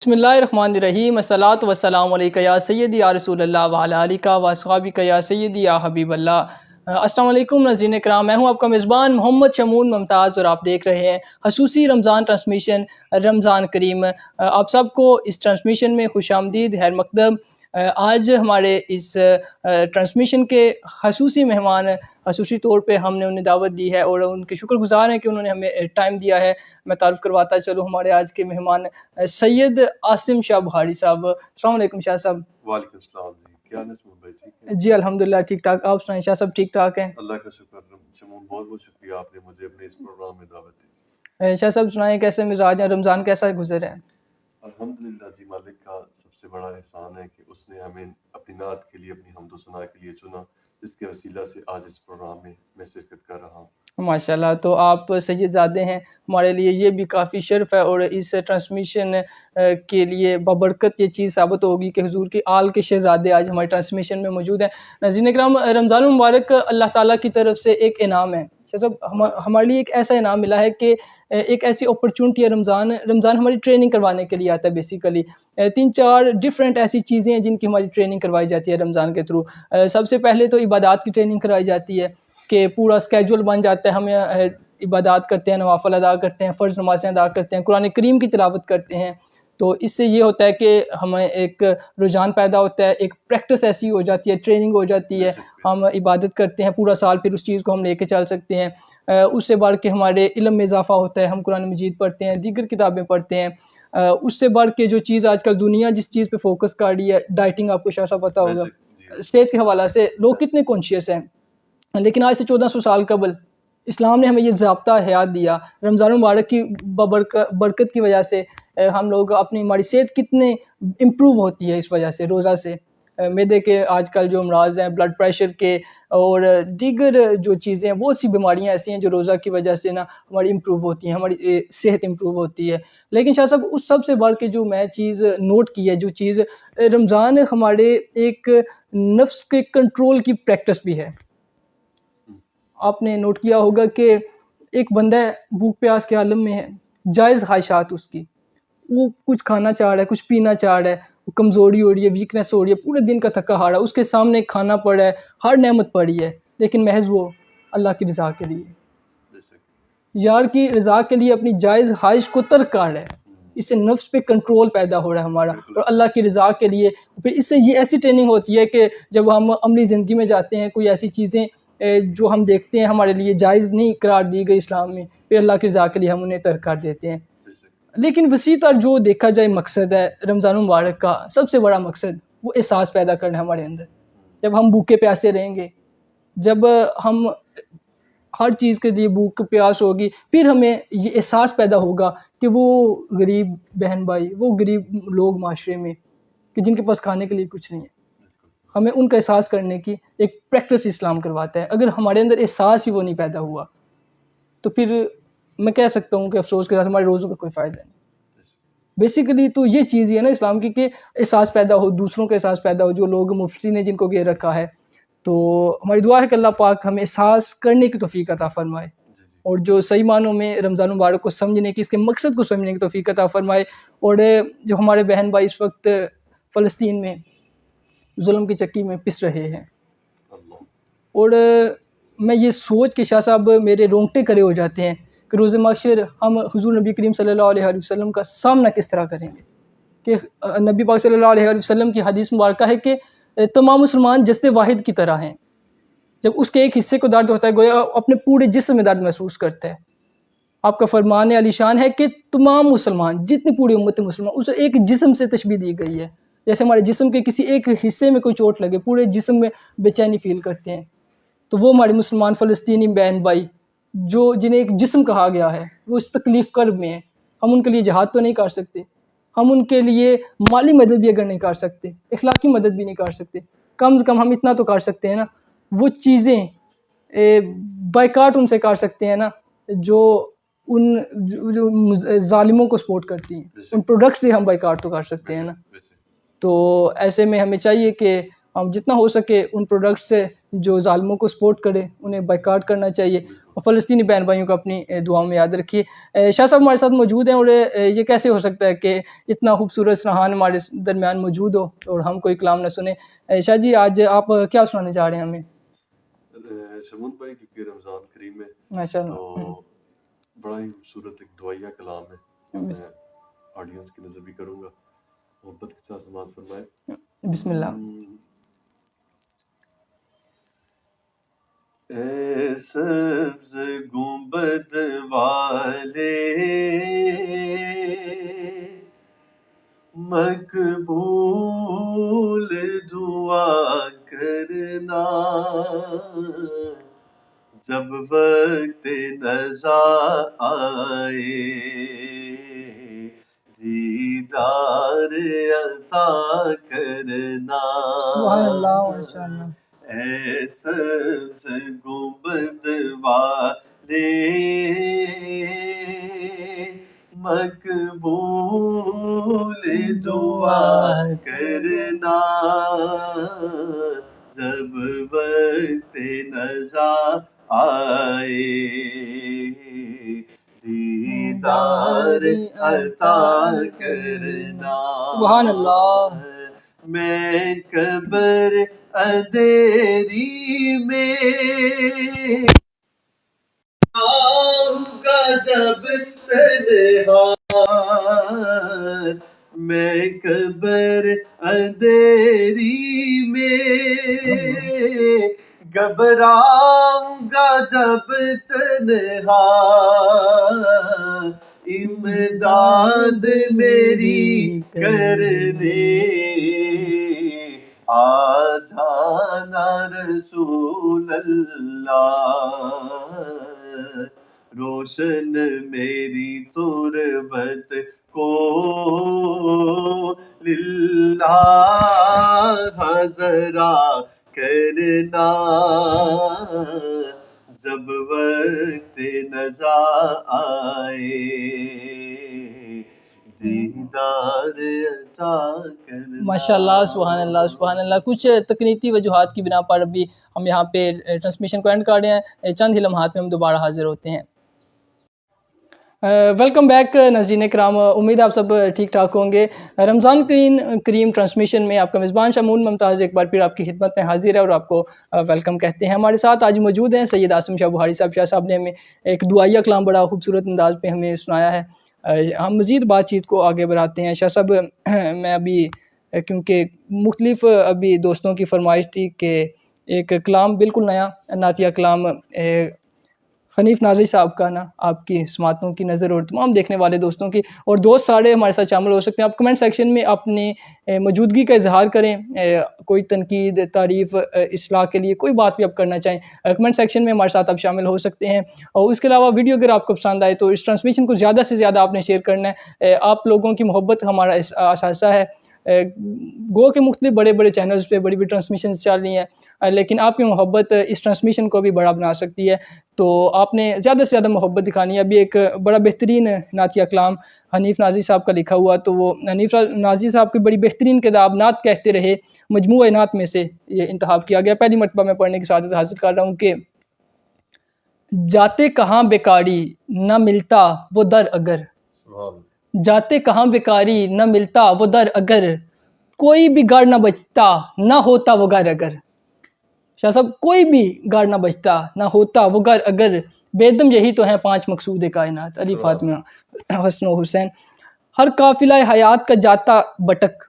بسم اللہ الرحمن الرحیم، الصلاۃ والسلام علیکہ یا سیدی یا رسول اللہ وعلی آلہ و اصحابہ یا سیدی یا حبیب اللہ۔ السلام علیکم ناظرین کرام، میں ہوں آپ کا میزبان محمد شمون ممتاز اور آپ دیکھ رہے ہیں خصوصی رمضان ٹرانسمیشن رمضان کریم۔ آپ سب کو اس ٹرانسمیشن میں خوش آمدید، خیر مقدم۔ آج ہمارے اس ٹرانسمیشن کے خصوصی مہمان خصوصی طور پہ ہم نے انہیں دعوت دی ہے اور ان کے شکر گزار ہیں کہ انہوں نے ہمیں ٹائم دیا ہے۔ میں تعارف کرواتا چلوں، ہمارے آج کے مہمان سید عاصم شاہ بخاری صاحب۔ السلام علیکم شاہ صاحب۔ وعلیکم السلام جی، کیا نسمت بھائی ٹھیک ہے؟ جی الحمدللہ ٹھیک ٹھاک، آپ سنائیں شاہ صاحب ٹھیک ٹھاک ہیں؟ اللہ کا شکر شمون، بہت بہت شکریہ آپ نے مجھے اپنے اس پروگرام میں دعوت دی۔ شاہ صاحب سنائیں کیسے مزاج ہیں، رمضان کیسا گزرا ہے؟ الحمدللہ جی، مالک کا سب سے بڑا احسان ہے کہ اس نے ہمیں اپنی نعت کے لیے، اپنی حمد و ثنا کے لیے چنا، جس کے وسیلہ سے آج اس پروگرام میں میں شرکت کر رہا ہوں۔ ماشاءاللہ، تو آپ سید زادے ہیں، ہمارے لیے یہ بھی کافی شرف ہے اور اس ٹرانسمیشن کے لیے بابرکت یہ چیز ثابت ہوگی کہ حضور کی آل کے شہزادے آج ہماری ٹرانسمیشن میں موجود ہیں۔ ناظرین کرام، رمضان المبارک اللہ تعالیٰ کی طرف سے ایک انعام ہے شاہ صاحب، ہمارے لیے ایک ایسا انعام ملا ہے کہ ایک ایسی اپرچونٹی ہے۔ رمضان ہماری ٹریننگ کروانے کے لیے آتا ہے بیسیکلی۔ 3-4 ڈفرینٹ ایسی چیزیں ہیں جن کی ہماری ٹریننگ کروائی جاتی ہے رمضان کے تھرو۔ سب سے پہلے تو عبادات کی ٹریننگ کرائی جاتی ہے کہ پورا اسکیجول بن جاتا ہے، ہم عبادات کرتے ہیں، نوافل ادا کرتے ہیں، فرض نمازیں ادا کرتے ہیں، قرآن کریم کی تلاوت کرتے ہیں۔ تو اس سے یہ ہوتا ہے کہ ہمیں ایک رجحان پیدا ہوتا ہے، ایک پریکٹس ایسی ہو جاتی ہے، ٹریننگ ہو جاتی ہے، ہم عبادت کرتے ہیں پورا سال، پھر اس چیز کو ہم لے کے چل سکتے ہیں۔ اس سے بڑھ کے ہمارے علم میں اضافہ ہوتا ہے، ہم قرآن مجید پڑھتے ہیں، دیگر کتابیں پڑھتے ہیں۔ اس سے بڑھ کے جو چیز آج کل دنیا جس چیز پہ فوکس کر رہی ہے، ڈائٹنگ، آپ کو شاہ صاحب پتہ ہوگا، صحت کے حوالے سے لوگ کتنے کانشیس ہیں، لیکن آج سے 1400 سال قبل اسلام نے ہمیں یہ ضابطہ حیات دیا۔ رمضان المبارک کی برکت کی وجہ سے ہم لوگ ہماری صحت کتنے امپروو ہوتی ہے اس وجہ سے، روزہ سے۔ معدے کے آج کل جو امراض ہیں، بلڈ پریشر کے اور دیگر جو چیزیں ہیں، بہت سی بیماریاں ایسی ہیں جو روزہ کی وجہ سے ہماری امپروو ہوتی ہیں، ہماری صحت امپروو ہوتی ہے۔ لیکن شاہ صاحب، اس سب سے بڑھ کے جو میں چیز نوٹ کی ہے، جو چیز رمضان ہمارے ایک نفس کے کنٹرول کی پریکٹس بھی ہے۔ آپ نے نوٹ کیا ہوگا کہ ایک بندہ بھوک پیاس کے عالم میں ہے، جائز خواہشات اس کی، وہ کچھ کھانا چاہ رہا ہے، کچھ پینا چاہ رہا ہے، وہ کمزوری ہو رہی ہے، ویکنیس ہو رہی ہے، پورے دن کا تھکا ہارا، اس کے سامنے کھانا پڑا ہے، ہر نعمت پڑی ہے، لیکن محض وہ اللہ کی رضا کے لیے، یار کی رضا کے لیے اپنی جائز خواہش کو ترک کر رہا ہے۔ اس سے نفس پہ کنٹرول پیدا ہو رہا ہے ہمارا، اور اللہ کی رضا کے لیے پھر اس سے یہ ایسی ٹریننگ ہوتی ہے کہ جب ہم عملی زندگی میں جاتے ہیں، کوئی ایسی چیزیں جو ہم دیکھتے ہیں ہمارے لیے جائز نہیں قرار دی گئی اسلام میں، پھر اللہ کی رضا کے لیے ہم انہیں ترک کر دیتے ہیں۔ لیکن وسیع تر جو دیکھا جائے مقصد ہے رمضان المبارک کا، سب سے بڑا مقصد وہ احساس پیدا کرنا ہے ہمارے اندر۔ جب ہم بھوکے پیاسے رہیں گے، جب ہم ہر چیز کے لیے بھوک پیاس ہوگی، پھر ہمیں یہ احساس پیدا ہوگا کہ وہ غریب بہن بھائی، وہ غریب لوگ معاشرے میں کہ جن کے پاس کھانے کے لیے کچھ نہیں ہے، ہمیں ان کا احساس کرنے کی ایک پریکٹس اسلام کرواتا ہے۔ اگر ہمارے اندر احساس ہی وہ نہیں پیدا ہوا تو پھر میں کہہ سکتا ہوں کہ افسوس کے ساتھ ہمارے روزوں کا کوئی فائدہ نہیں۔ بیسیکلی تو یہ چیز ہی ہے نا اسلام کی کہ احساس پیدا ہو، دوسروں کا احساس پیدا ہو، جو لوگ مفلسی نے جن کو گھیر رکھا ہے۔ تو ہماری دعا ہے کہ اللہ پاک ہمیں احساس کرنے کی توفیق عطا فرمائے، اور جو صحیح معنوں میں رمضان مبارک کو سمجھنے کی، اس کے مقصد کو سمجھنے کی توفیق عطا فرمائے۔ اور جو ہمارے بہن بھائی اس وقت فلسطین میں ظلم کی چکی میں پس رہے ہیں، اور میں یہ سوچ کے شاہ صاحب میرے رونگٹے کھڑے ہو جاتے ہیں کہ روز محشر ہم حضور نبی کریم صلی اللہ علیہ وسلم کا سامنا کس طرح کریں گے، کہ نبی پاک صلی اللہ علیہ وسلم کی حدیث مبارکہ ہے کہ تمام مسلمان جسد واحد کی طرح ہیں، جب اس کے ایک حصے کو درد ہوتا ہے گویا اپنے پورے جسم میں درد محسوس کرتا ہے۔ آپ کا فرمان علی شان ہے کہ تمام مسلمان، جتنی پوری امت مسلمان، اسے ایک جسم سے تشبیہ دی گئی ہے، جیسے ہمارے جسم کے کسی ایک حصے میں کوئی چوٹ لگے پورے جسم میں بے چینی فیل کرتے ہیں، تو وہ ہمارے مسلمان فلسطینی بہن بھائی جو جنہیں ایک جسم کہا گیا ہے، وہ اس تکلیف کرب میں ہیں۔ ہم ان کے لیے جہاد تو نہیں کر سکتے، ہم ان کے لیے مالی مدد بھی اگر نہیں کر سکتے، اخلاقی مدد بھی نہیں کر سکتے، کم از کم ہم اتنا تو کر سکتے ہیں نا، وہ چیزیں بائیکاٹ ان سے کر سکتے ہیں نا جو ظالموں کو سپورٹ کرتی ہیں، ان پروڈکٹ سے ہم بائیکاٹ تو کر سکتے ہیں نا۔ تو ایسے میں ہمیں چاہیے کہ ہم جتنا ہو سکے ان پروڈکٹس سے جو ظالموں کو سپورٹ کرے انہیں بائیکاٹ کرنا چاہیے، اور فلسطینی بہن بھائیوں کو اپنی دعاؤں میں یاد رکھیے۔ شاہ صاحب ہمارے ساتھ موجود ہیں، اور یہ کیسے ہو سکتا ہے کہ اتنا خوبصورت سرحان ہمارے درمیان موجود ہو اور ہم کوئی کلام نہ سنیں۔ شاہ جی آج آپ کیا سنانے چاہ رہے ہیں ہمیں؟ شمون بھائی کیونکہ رمضان کریم ہے ماشاء تو اللہ، بڑا ہی خوبصورت ایک دعائیہ کلام ہے، میں آڈینس کی نظر بھی کروں گا، محبت کے ساتھ سماعت فرمائے۔ بسم اللہ۔ اے سبز گنبد والے مقبول دعا کرنا، جب وقت نزا آئے دیدار عطا کرنا۔ سبحان اللہ، ماشاء اللہ۔ اے سبز گنبد والے مقبول دعا کرنا، جب وقت نزا آئے دیدار عطا کرنا۔ سبحان اللہ۔ میں قبر اندھیری میں آؤں گا جب تنہا، میں قبر اندھیری میں گھبراؤں گا جب تنہا، امداد میری کرنے آ جانا رسول اللہ، روشن میری تربت کو للہ ذرا کرنا، جب وقت نزا آئے دیدار عطا کرنا۔ ماشاء اللہ، سبحان اللہ، سبحان اللہ۔ کچھ تکنیکی وجوہات کی بنا پر ابھی ہم یہاں پہ ٹرانسمیشن کو اینڈ کر رہے ہیں، چند ہی لمحات میں ہم دوبارہ حاضر ہوتے ہیں۔ ویلکم بیک ناظرین کرام، امید آپ سب ٹھیک ٹھاک ہوں گے۔ رمضان کریم ٹرانسمیشن میں آپ کا میزبان شمون ممتاز ایک بار پھر آپ کی خدمت میں حاضر ہے اور آپ کو ویلکم کہتے ہیں۔ ہمارے ساتھ آج موجود ہیں سید عاصم شاہ بخاری صاحب۔ شاہ صاحب نے ہمیں ایک دعائیہ کلام بڑا خوبصورت انداز پہ ہمیں سنایا ہے۔ ہم مزید بات چیت کو آگے بڑھاتے ہیں۔ شاہ صاحب میں ابھی کیونکہ مختلف ابھی دوستوں کی فرمائش تھی کہ ایک کلام بالکل نیا نعتیہ کلام حنیف ناظری صاحب کا نا آپ کی سماعتوں کی نظر اور تمام دیکھنے والے دوستوں کی، اور دوست سارے ہمارے ساتھ شامل ہو سکتے ہیں۔ آپ کمنٹ سیکشن میں اپنی موجودگی کا اظہار کریں، کوئی تنقید، تعریف، اصلاح کے لیے کوئی بات بھی آپ کرنا چاہیں کمنٹ سیکشن میں ہمارے ساتھ آپ شامل ہو سکتے ہیں۔ اور اس کے علاوہ ویڈیو اگر آپ کو پسند آئے تو اس ٹرانسمیشن کو زیادہ سے زیادہ آپ نے شیئر کرنا ہے۔ آپ لوگوں کی محبت ہمارا اثاثہ ہے۔ گو کے مختلف بڑے بڑے چینلز پہ بڑی بڑی ٹرانسمیشنز چل رہی ہیں، لیکن آپ کی محبت اس ٹرانسمیشن کو بھی بڑا بنا سکتی ہے، تو آپ نے زیادہ سے زیادہ محبت دکھانی ہے۔ ابھی ایک بڑا بہترین نعتیہ کلام حنیف ناظری صاحب کا لکھا ہوا، تو وہ حنیف ناظری صاحب کی بڑی بہترین کتاب نعت کہتے رہے مجموعہ نعت میں سے یہ انتخاب کیا گیا۔ پہلی مرتبہ میں پڑھنے کی سعادت حاصل کر رہا ہوں کہ جاتے کہاں بیکاری نہ ملتا وہ در اگر، جاتے کہاں بیکاری نہ ملتا وہ در اگر، کوئی بھی گھر نہ بچتا نہ ہوتا وہ گھر اگر۔ شاہ صاحب کوئی بھی گھر نہ بچتا نہ ہوتا وہ گھر اگر، بیدم یہی تو ہیں پانچ مقصود کائنات، علی فاطمہ حسن و حسین۔ ہر قافلہ حیات کا جاتا بٹک،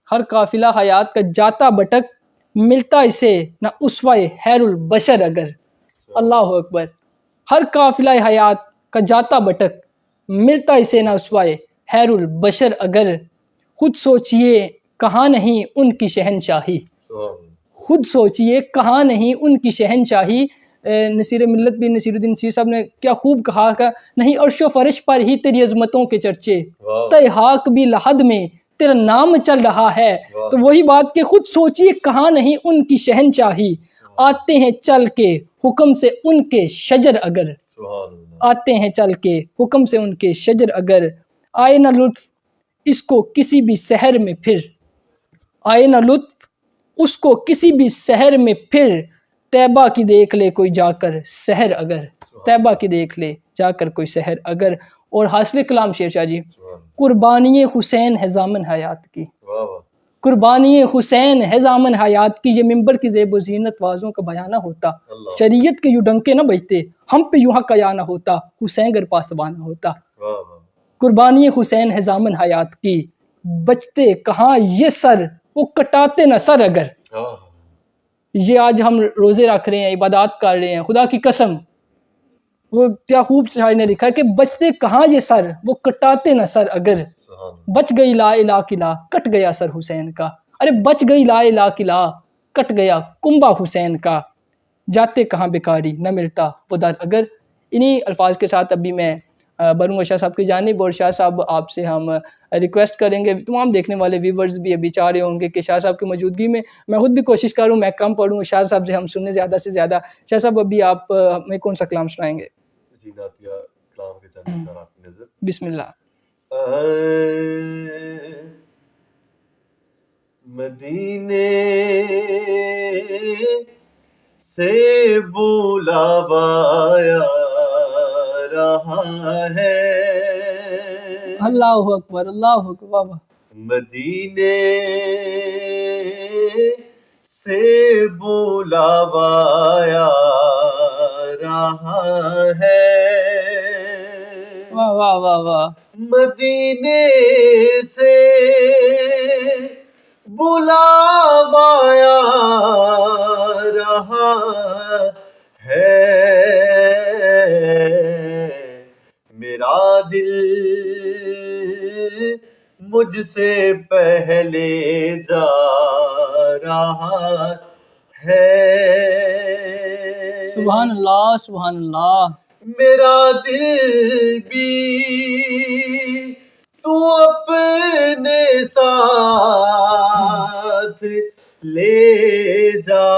ہر قافلہ حیات کا جاتا بٹک، ملتا اسے نہ اسوہ خیر البشر اگر۔ اللہ اکبر۔ ہر قافلہ حیات کا جاتا بٹک، ملتا اسے نہ اسوہ خیر البشر اگر، خود سوچئے کہاں نہیں ان کی شہنشاہی، خود سوچئے کہاں نہیں ان کی شہنشاہی۔ نصیر ملت بھی نصیر الدین نصیر صاحب نے کیا خوب کہا کہ نہیں عرش و فرش پر ہی تیری عظمتوں کے چرچے، تہ حاک بھی لحد میں تیرا نام چل رہا ہے۔ تو وہی بات کہ خود سوچئے کہاں نہیں ان کی شہنشاہی، آتے ہیں چل کے حکم سے ان کے شجر اگر، آتے ہیں چل کے حکم سے ان کے شجر اگر، آئے نہ لطف اس کو کسی بھی سحر میں پھر، آئے نہ لطف اس کو کسی بھی شہر میں پھر طیبہ کی دیکھ لے کوئی جا کر سحر اگر، طیبہ کی دیکھ لے جا کر کوئی سحر اگر۔ اور حاصل کلام شیر شاہ جی، قربانی حسین ہے ضامن حیات کی، قربانی حسین ہے ضامن حیات کی، یہ ممبر کی زیب و زینت وازوں کا بیان نہ ہوتا، شریعت کے یوں ڈنکے نہ بجتے، ہم پہ یوں حق عیاں نہ ہوتا، حسین گر پاسباں نہ ہوتا۔ قربانی حسین ہے ضامن حیات کی، بچتے کہاں یہ سر، وہ کٹاتے نہ سر اگر۔ یہ آج ہم روزے رکھ رہے ہیں، عبادات کر رہے ہیں، خدا کی قسم وہ کیا خوب شاعر نے لکھا ہے کہ بچتے کہاں یہ سر، وہ کٹاتے نہ سر اگر۔ بچ گئی لا الہ کی لا، کٹ گیا سر حسین کا، ارے بچ گئی لا الہ کی لا، کٹ گیا کنبہ حسین کا، جاتے کہاں بیکاری نہ ملتا وہ در اگر۔ انہی الفاظ کے ساتھ ابھی میں بڑھوں گا شاہ صاحب کی جانب، اور شاہ صاحب آپ سے ہم ریکویسٹ کریں گے، تمام دیکھنے والے ویورز بھی ابھی چاہ رہے ہوں گے کہ شاہ صاحب کی موجودگی میں میں خود بھی کوشش کروں میں کم پڑھوں، شاہ صاحب سے ہم سنیں زیادہ سے زیادہ۔ شاہ صاحب ابھی آپ ہمیں کون سا کلام سنائیں گے؟ جی نعتیہ کلام کے چند اشارات کی نظر۔ بسم اللہ۔ مدینے سے بلاوایا رہا ہے، اللہ اکبر اللہ اکبر۔ مدینے سے بلاوایا رہا ہے، واہ واہ واہ واہ۔ مدینے سے بلاوایا رہا ہے، میرا دل مجھ سے پہلے جا رہا ہے، سبحان اللہ سبحان اللہ۔ میرا دل بھی تو اپنے ساتھ لے جا،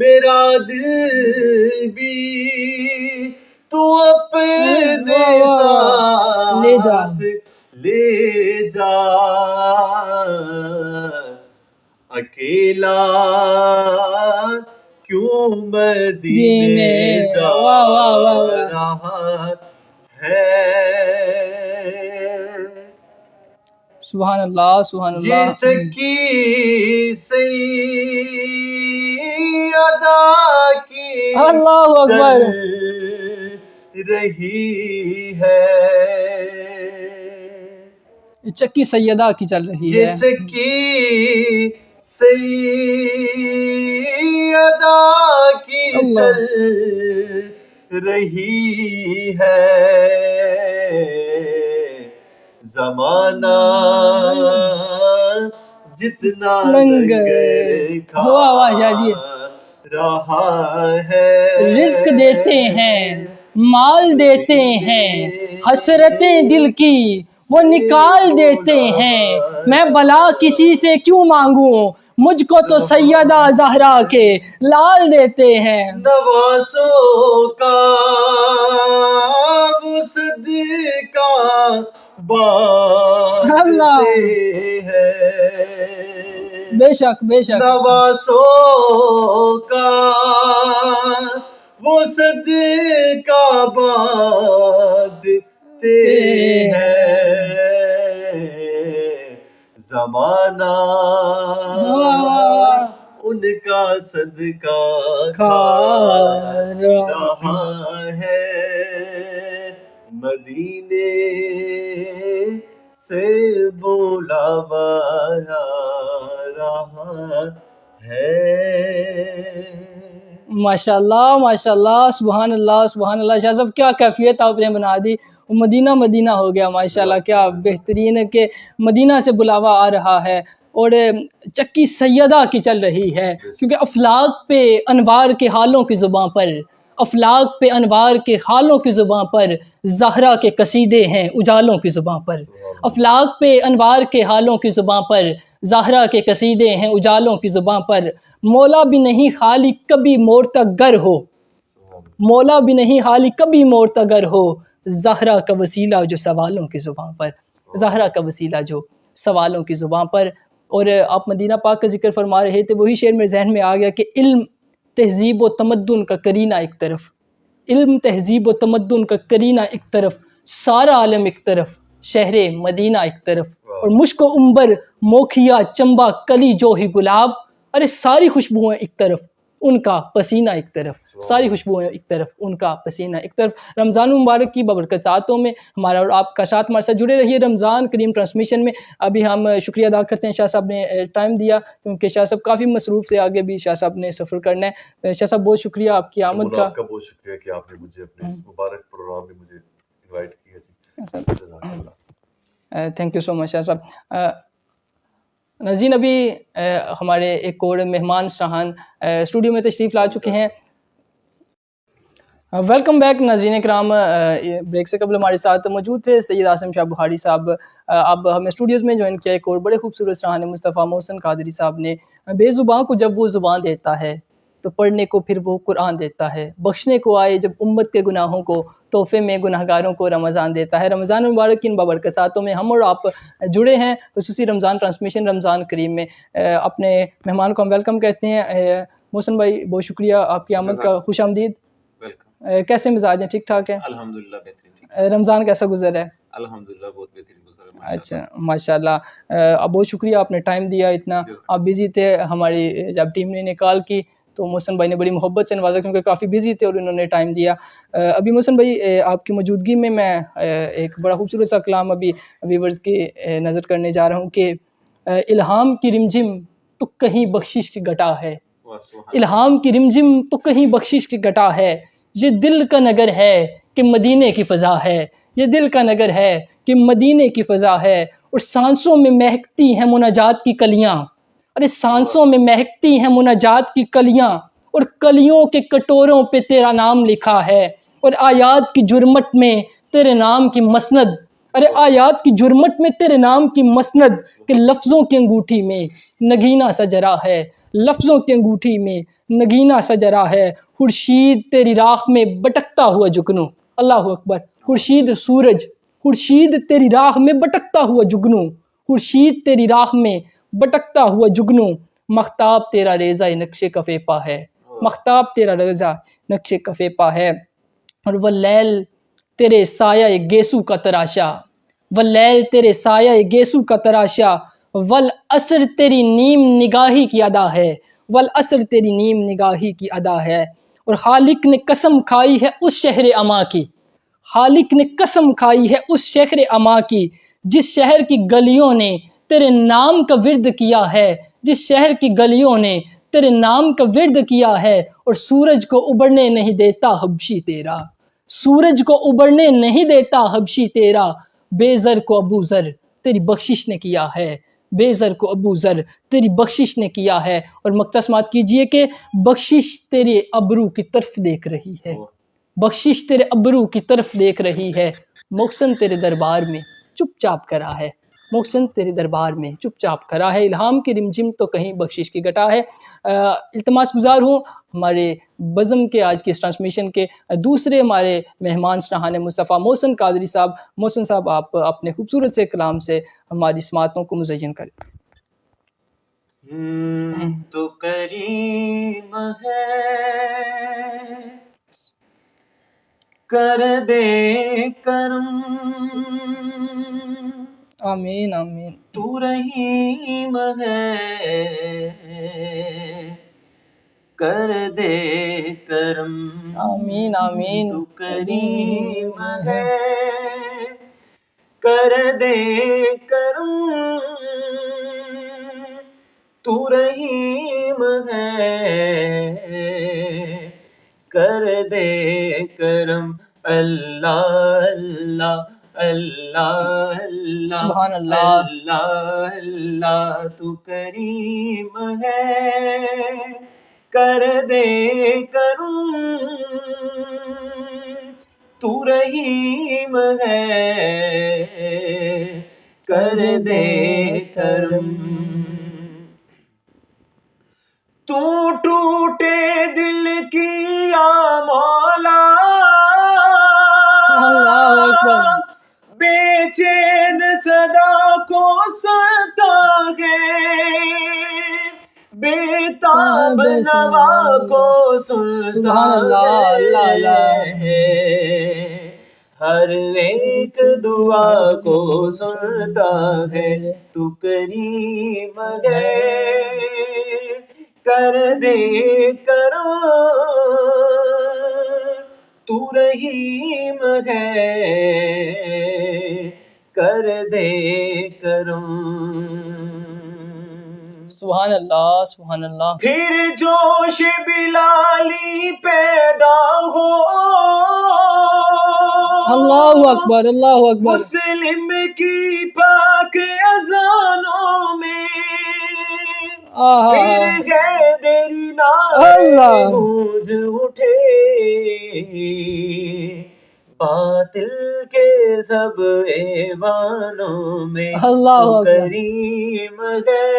میرا دل بھی تو اپنے ساتھ لے جا، اکیلا کیوں مدینے جا رہا ہے، سبحان اللہ سبحان اللہ۔ یہ چکی سیدہ کی اللہ اکبر چل رہی ہے، یہ چکی سیدہ کی چل رہی ہے، یہ چکی سیدہ کی چل رہی ہے، زمانہ جتنا لنگر کھا رہا ہے، رزق دیتے ہیں مال دیتے ہیں، حسرتیں دل کی وہ نکال دیتے ہیں، میں بلا کسی سے کیوں مانگوں، مجھ کو تو سیدہ زہرا کے لال دیتے ہیں، نوازوں کا وہ صدقہ بانٹتے ہیں، بے شک بے شک، نوازوں کا وہ صدقہ بانٹتے ہیں، زمانہ ان کا صدقہ کھا رہا ہے، مدینے سے بلاوایا رہا ہے۔ ماشاء اللہ ماشاء اللہ، سبحان اللہ سبحان اللہ۔ شاہ صاحب کیا کیفیت آپ نے بنا دی، مدینہ مدینہ ہو گیا ماشاءاللہ، کیا بہترین ہے کہ مدینہ سے بلاوا آ رہا ہے اور چکی سیدہ کی چل رہی ہے، کیونکہ افلاک پہ انوار کے حالوں کی زباں پر، افلاک پہ انوار کے حالوں کی زباں پر زہرا کے قصیدے ہیں اجالوں کی زباں پر، افلاک پہ انوار کے حالوں کی زباں پر زہرا کے قصیدے ہیں اجالوں کی زباں پر، مولا بھی نہیں خالی کبھی مورتگر ہو، مولا بھی نہیں خالی کبھی مورتگر ہو، زہرا کا وسیلہ جو سوالوں کی زباں پر، زہرا کا وسیلہ جو سوالوں کی زبان پر. اور آپ مدینہ پاک کا ذکر فرما رہے تھے, وہی شعر میرے ذہن میں آ گیا کہ علم تہذیب و تمدن کا کرینہ ایک طرف, علم تہذیب و تمدن کا کرینہ ایک طرف, سارا عالم ایک طرف, شہر مدینہ ایک طرف, اور مشک و عنبر موکھیا چمبا کلی جو ہی گلاب, ارے ساری خوشبوئیں ایک طرف ان کا پسینہ ایک طرف, ساری خوشبوئیں ایک طرف ان کا پسینہ ایک طرف. رمضان المبارک کی بابرکاتوں میں ہمارا اور آپ کا ساتھ ہمارے ساتھ جڑے رہیے رمضان کریم ٹرانسمیشن میں. ابھی ہم شکریہ ادا کرتے ہیں شاہ صاحب نے ٹائم دیا, کیونکہ شاہ صاحب کافی مصروف تھے, آگے بھی شاہ صاحب نے سفر کرنا ہے. شاہ صاحب بہت شکریہ آپ کی آمد کا. آپ کا بہت شکریہ کہ آپ نے مجھے اپنے اس مبارک پروگرام میں مجھے انوائٹ کیا. جزاک اللہ. تھینک یو سو مچ شاہ صاحب. ناظرین ابھی ہمارے ایک اور مہمان شاہان اسٹوڈیو میں تشریف لا چکے ہیں. ویلکم بیک ناظرین کرام. بریک سے قبل ہمارے ساتھ موجود تھے سید عاصم شاہ بخاری صاحب. اب ہمیں اسٹوڈیوز میں جوائن کیا ایک اور بڑے خوبصورت شاہان مصطفیٰ محسن قادری صاحب نے. بے زبان کو جب وہ زبان دیتا ہے تو پڑھنے کو پھر وہ قرآن دیتا ہے, بخشنے کو آئے جب امت کے گناہوں کو تحفے میں گناہگاروں کو رمضان دیتا ہے. رمضان المبارک کی ان بابرکاتوں میں ہم اور آپ جڑے ہیں خصوصی رمضان ٹرانسمیشن رمضان کریم میں. اپنے مہمان کو ہم ویلکم کہتے ہیں. محسن بھائی بہت شکریہ آپ کی آمد کا, خوش آمدید. کیسے مزاج ہیں, ٹھیک ٹھاک ہیں؟ الحمدللہ بہترین. رمضان کیسا گزر ہے؟ الحمدللہ بہت بہترین گزرا. اچھا ماشاء اللہ. بہت شکریہ آپ نے ٹائم دیا اتنا, آپ بزی تھے. ہماری جب ٹیم نے کال کی تو محسن بھائی نے بڑی محبت سے نوازا کیونکہ کافی بزی تھے اور انہوں نے ٹائم دیا. ابھی محسن بھائی آپ کی موجودگی میں ایک بڑا خوبصورت سا کلام ابھی ویورز کی نظر کرنے جا رہا ہوں کہ الہام کی رمجم تو کہیں بخشش کی گھٹا ہے, الہام کی رمجم تو کہیں بخشش کی گھٹا ہے, یہ دل کا نگر ہے کہ مدینے کی فضا ہے, یہ دل کا نگر ہے کہ مدینے کی فضا ہے. اور سانسوں میں مہکتی ہیں مناجات کی کلیاں, ارے سانسوں میں مہکتی ہیں مناجات کی کلیاں, اور کلیوں کے کٹوروں پہ تیرا نام لکھا ہے, اور آیات کی جرمٹ میں تیرے نام کی مسند, ارے آیات کی جرمٹ میں تیرے نام کی مسند, کہ لفظوں کی انگوٹھی میں نگینہ سجرا ہے, لفظوں کی انگوٹھی میں نگینہ سجرا ہے. خورشید تیری راہ میں بٹکتا ہوا جگنو, اللہ اکبر. خورشید سورج, خورشید تیری راہ میں بٹکتا ہوا جگنو, خورشید تیری راہ میں بٹکتا ہوا جگنو, مختاب تیرا ریزہ نقش کفے پا ہے, مختاب تیرا ریزہ نقش کفے پا ہے. اور واللیل تیرے سایہ گیسو کا تراشا, واللیل تیرے سایہ گیسو کا تراشا, والعصر تیری نیم نگاہی کی ادا ہے, والعصر تیری نیم نگاہی کی ادا ہے. اور خالق نے قسم کھائی ہے اس شہر اما کی, خالق نے قسم کھائی ہے اس شہر اما کی, جس شہر کی گلیوں نے تیرے نام کا ورد کیا ہے, جس شہر کی گلیوں نے تیرے نام کا ورد کیا ہے. اور سورج کو ابھرنے نہیں دیتا حبشی تیرا, سورج کو ابھرنے نہیں دیتا حبشی تیرا, بے زر کو ابو ذر تیری بخشش نے کیا ہے, بے زر کو ابو ذر تیری بخشش نے کیا ہے. اور مقتسمات کیجئے کہ بخشش تیرے ابرو کی طرف دیکھ رہی ہے, بخشش تیرے ابرو کی طرف دیکھ رہی ہے. محسن تیرے دربار میں چپ چاپ کرا ہے, محسن تیرے دربار میں چپ چاپ کرا ہے. الہام کی رمجم تو کہیں بخشش کی گھٹا ہے. التماس گزار ہوں ہمارے بزم کے آج کی اس ٹرانسمیشن کے دوسرے ہمارے مہمان شاہان مصطفیٰ محسن قادری صاحب. محسن صاحب آپ اپنے خوبصورت سے کلام سے ہماری سماعتوں کو مزین کریں. تو کریم ہے کر دے کرم, آمین آمین. تو رحیم ہے کر دے کرم, آمین آمین. تو کریم ہے کر دے کرم, تو رحیم ہے کر دے کرم. اللہ اللہ اللہ اللہ سبحان اللہ. اللہ اللہ, تو کریم ہے کر دے کرم, تو رحیم ہے کر دے کرم. تو ٹوٹے دل کی یا مولا اللہ اکبر. بے چین صدا کو سنتا ہے، بےتاب نوا کو سنتا سبحان اللہ، اللہ اللہ۔ ہے، ہر ایک دعا کو سنتا ہے، تو کریم ہے، کر دے کرم، تو رحیم ہے، کر دے کرم۔ سبحان اللہ، سبحان اللہ۔ پھر جوش بلالی پیدا ہو، اللہ اکبر، اللہ اکبر۔ مسلم کی پاک اذانوں میں، پھر گیدری نعرے گونج اٹھے، باطل کے سب ایوانوں میں، تو کریم ہے،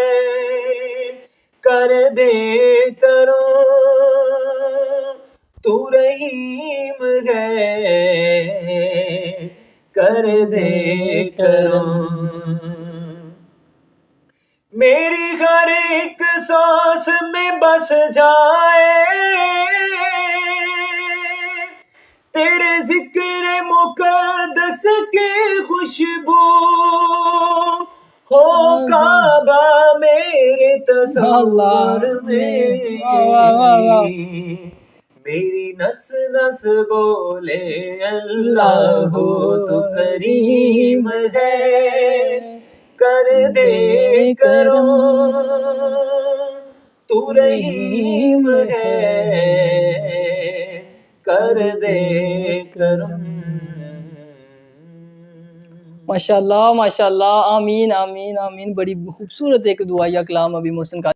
کر دے کرم، تو رحیم ہے، کر دے کرم۔ میری ہر ایک سانس میں بس جائے، تیرے ذکر مقدس کی خوشبو، ہو کعبہ میرے تصور میں، میری نس نس بولے اللہ ہو، تو کریم ہے، کر دے کرم، تو رحیم ہے، کر دے کرم۔ ماشاء اللہ، ماشاء اللہ، آمین آمین آمین۔ بڑی خوبصورت ایک دعائیہ کلام ابھی محسن کا